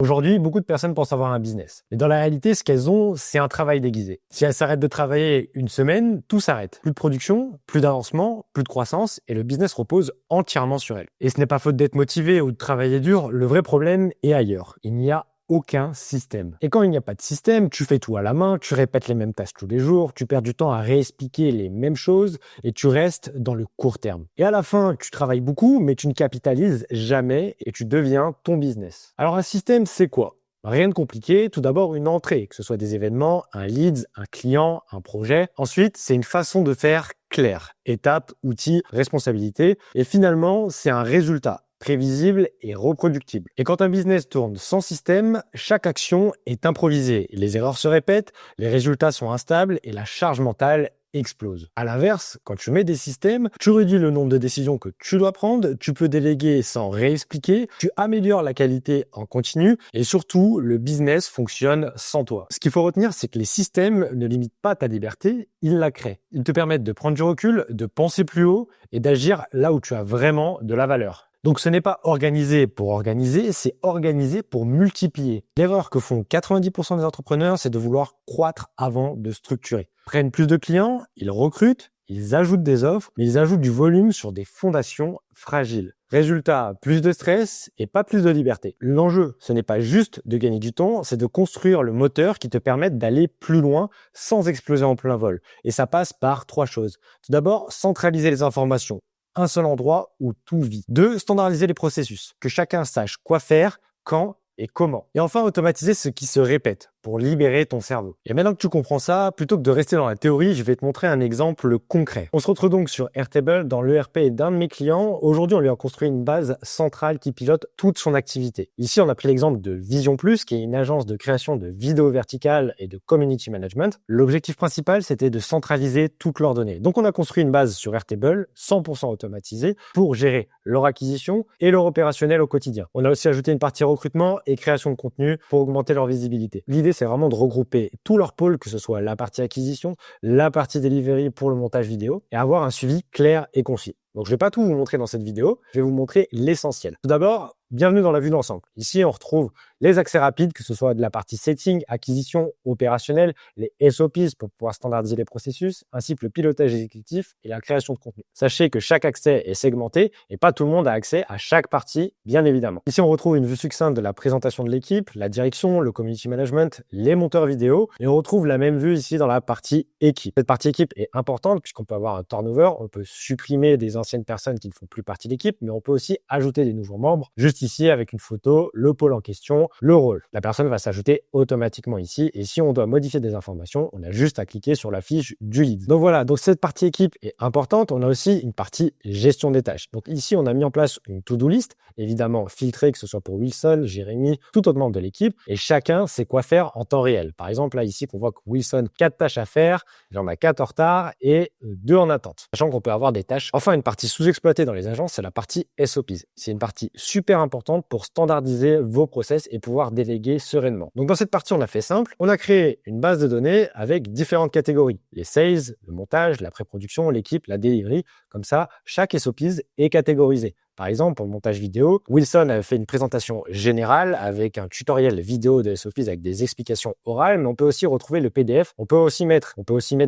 Aujourd'hui, beaucoup de personnes pensent avoir un business. Mais dans la réalité, ce qu'elles ont, c'est un travail déguisé. Si elles s'arrêtent de travailler une semaine, tout s'arrête. Plus de production, plus d'avancement, plus de croissance, et le business repose entièrement sur elles. Et ce n'est pas faute d'être motivé ou de travailler dur, le vrai problème est ailleurs. Il n'y a aucun système. Et quand il n'y a pas de système, tu fais tout à la main, tu répètes les mêmes tâches tous les jours, tu perds du temps à réexpliquer les mêmes choses et tu restes dans le court terme. Et à la fin, tu travailles beaucoup, mais tu ne capitalises jamais et tu deviens ton business. Alors un système, c'est quoi? Rien de compliqué. Tout d'abord, une entrée, que ce soit des événements, un lead, un client, un projet. Ensuite, c'est une façon de faire claire. Étapes, outils, responsabilités. Et finalement, c'est un résultat prévisible et reproductible. Et quand un business tourne sans système, chaque action est improvisée. Les erreurs se répètent, les résultats sont instables et la charge mentale explose. À l'inverse, quand tu mets des systèmes, tu réduis le nombre de décisions que tu dois prendre, tu peux déléguer sans réexpliquer, tu améliores la qualité en continu et surtout, le business fonctionne sans toi. Ce qu'il faut retenir, c'est que les systèmes ne limitent pas ta liberté, ils la créent. Ils te permettent de prendre du recul, de penser plus haut et d'agir là où tu as vraiment de la valeur. Donc ce n'est pas organisé pour organiser, c'est organisé pour multiplier. L'erreur que font 90% des entrepreneurs, c'est de vouloir croître avant de structurer. Ils prennent plus de clients, ils recrutent, ils ajoutent des offres, mais ils ajoutent du volume sur des fondations fragiles. Résultat, plus de stress et pas plus de liberté. L'enjeu, ce n'est pas juste de gagner du temps, c'est de construire le moteur qui te permette d'aller plus loin sans exploser en plein vol. Et ça passe par 3 choses. Tout d'abord, centraliser les informations. Un seul endroit où tout vit. 2, standardiser les processus. Que chacun sache quoi faire, quand et comment. Et enfin, automatiser ce qui se répète pour libérer ton cerveau. Et maintenant que tu comprends ça, plutôt que de rester dans la théorie, je vais te montrer un exemple concret. On se retrouve donc sur Airtable dans l'ERP d'un de mes clients. Aujourd'hui, on lui a construit une base centrale qui pilote toute son activité. Ici, on a pris l'exemple de Vision Plus, qui est une agence de création de vidéos verticales et de community management. L'objectif principal, c'était de centraliser toutes leurs données. Donc, on a construit une base sur Airtable, 100% automatisée, pour gérer leur acquisition et leur opérationnel au quotidien. On a aussi ajouté une partie recrutement et création de contenu pour augmenter leur visibilité. L'idée, c'est vraiment de regrouper tous leurs pôles, que ce soit la partie acquisition, la partie delivery pour le montage vidéo, et avoir un suivi clair et concis. Donc, je ne vais pas tout vous montrer dans cette vidéo, je vais vous montrer l'essentiel. Tout d'abord, bienvenue dans la vue d'ensemble. Ici, on retrouve les accès rapides, que ce soit de la partie setting, acquisition, opérationnel, les SOPs pour pouvoir standardiser les processus, ainsi que le pilotage exécutif et la création de contenu. Sachez que chaque accès est segmenté et pas tout le monde a accès à chaque partie, bien évidemment. Ici, on retrouve une vue succincte de la présentation de l'équipe, la direction, le community management, les monteurs vidéo, et on retrouve la même vue ici dans la partie équipe. Cette partie équipe est importante puisqu'on peut avoir un turnover, on peut supprimer des anciennes personnes qui ne font plus partie de l'équipe, mais on peut aussi ajouter des nouveaux membres, juste ici avec une photo, le pôle en question, le rôle. La personne va s'ajouter automatiquement ici et si on doit modifier des informations, on a juste à cliquer sur la fiche du lead. Donc voilà, donc cette partie équipe est importante. On a aussi une partie gestion des tâches. Donc ici, on a mis en place une to-do list, évidemment filtrée, que ce soit pour Wilson, Jérémy, tout autre membre de l'équipe et chacun sait quoi faire en temps réel. Par exemple, là ici, qu'on voit que Wilson, 4 tâches à faire, j'en ai 4 en retard et 2 en attente. Sachant qu'on peut avoir des tâches. Enfin, une partie sous-exploitée dans les agences, c'est la partie SOPs. C'est une partie super importante pour standardiser vos process et pouvoir déléguer sereinement. Donc dans cette partie, on a fait simple. On a créé une base de données avec différentes catégories. Les sales, le montage, la pré-production, l'équipe, la delivery. Comme ça, chaque SOPs est catégorisé. Par exemple, pour le montage vidéo, Wilson a fait une présentation générale avec un tutoriel vidéo de SOPs avec des explications orales, mais on peut aussi retrouver le PDF. On peut aussi mettre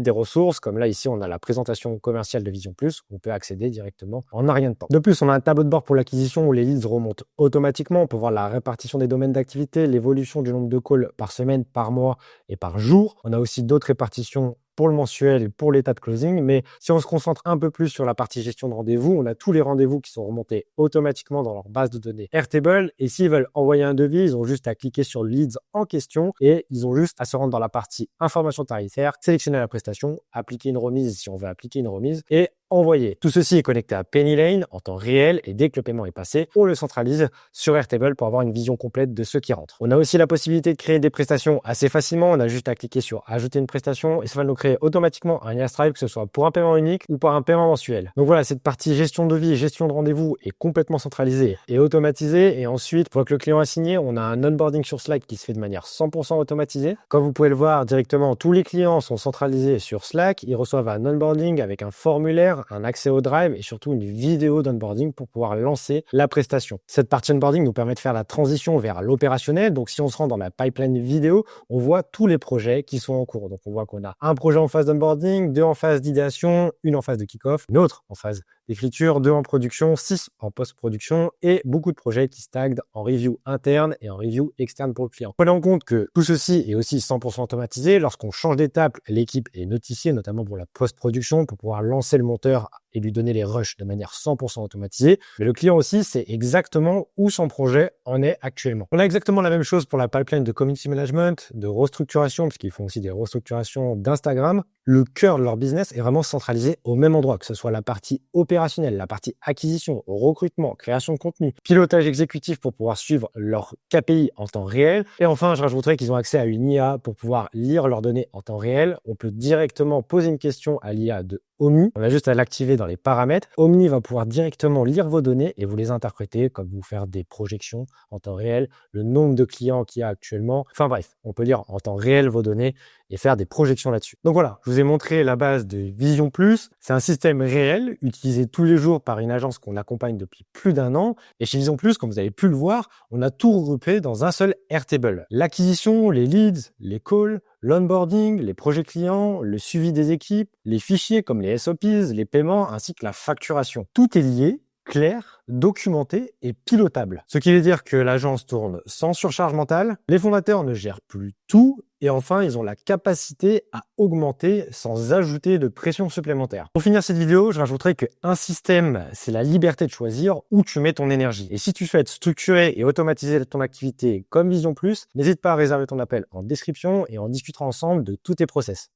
des ressources, comme là, ici, on a la présentation commerciale de Vision Plus. On peut accéder directement en un rien de temps. De plus, on a un tableau de bord pour l'acquisition où les leads remontent automatiquement. On peut voir la répartition des domaines d'activité, l'évolution du nombre de calls par semaine, par mois et par jour. On a aussi d'autres répartitions pour le mensuel et pour l'état de closing. Mais si on se concentre un peu plus sur la partie gestion de rendez-vous, on a tous les rendez-vous qui sont remontés automatiquement dans leur base de données Airtable. Et s'ils veulent envoyer un devis, ils ont juste à cliquer sur le leads en question et ils ont juste à se rendre dans la partie information tarifaire, sélectionner la prestation, appliquer une remise si on veut appliquer une remise et envoyer. Tout ceci est connecté à Pennylane en temps réel et dès que le paiement est passé, on le centralise sur Airtable pour avoir une vision complète de ce qui rentre. On a aussi la possibilité de créer des prestations assez facilement. On a juste à cliquer sur ajouter une prestation et ça va nous créer automatiquement un Airstripe, que ce soit pour un paiement unique ou pour un paiement mensuel. Donc voilà, cette partie gestion de vie et gestion de rendez-vous est complètement centralisée et automatisée. Et ensuite, une fois que le client a signé, on a un onboarding sur Slack qui se fait de manière 100% automatisée. Comme vous pouvez le voir directement, tous les clients sont centralisés sur Slack. Ils reçoivent un onboarding avec un formulaire, formulaire, un accès au Drive et surtout une vidéo d'onboarding pour pouvoir lancer la prestation. Cette partie onboarding nous permet de faire la transition vers l'opérationnel. Donc, si on se rend dans la pipeline vidéo, on voit tous les projets qui sont en cours. Donc, on voit qu'on a un projet en phase d'onboarding, 2 en phase d'idéation, une en phase de kick-off, une autre en phase d'écriture, 2 en production, 6 en post-production et beaucoup de projets qui stagnent en review interne et en review externe pour le client. Prenez en compte que tout ceci est aussi 100% automatisé. Lorsqu'on change d'étape, l'équipe est notifiée, notamment pour la post-production, pour pouvoir lancer le monteur et lui donner les rushs de manière 100% automatisée. Mais le client aussi sait exactement où son projet en est actuellement. On a exactement la même chose pour la pipeline de community management, de restructuration, parce qu'ils font aussi des restructurations d'Instagram. Le cœur de leur business est vraiment centralisé au même endroit, que ce soit la partie opérationnelle, la partie acquisition, recrutement, création de contenu, pilotage exécutif pour pouvoir suivre leur KPI en temps réel. Et enfin, je rajouterais qu'ils ont accès à une IA pour pouvoir lire leurs données en temps réel. On peut directement poser une question à l'IA de Omni. On a juste à l'activer dans les paramètres. Omni va pouvoir directement lire vos données et vous les interpréter, comme vous faire des projections en temps réel, le nombre de clients qu'il y a actuellement. Enfin bref, on peut lire en temps réel vos données et faire des projections là-dessus. Donc voilà, je vous ai montré la base de Vision Plus. C'est un système réel utilisé tous les jours par une agence qu'on accompagne depuis plus d'1 an. Et chez Vision Plus, comme vous avez pu le voir, on a tout regroupé dans un seul Airtable. L'acquisition, les leads, les calls, l'onboarding, les projets clients, le suivi des équipes, les fichiers comme les SOPs, les paiements, ainsi que la facturation. Tout est lié, clair, documenté et pilotable. Ce qui veut dire que l'agence tourne sans surcharge mentale, les fondateurs ne gèrent plus tout et enfin, ils ont la capacité à augmenter sans ajouter de pression supplémentaire. Pour finir cette vidéo, je rajouterai qu'un système, c'est la liberté de choisir où tu mets ton énergie. Et si tu souhaites structurer et automatiser ton activité comme Vision Plus, n'hésite pas à réserver ton appel en description et on discutera ensemble de tous tes process.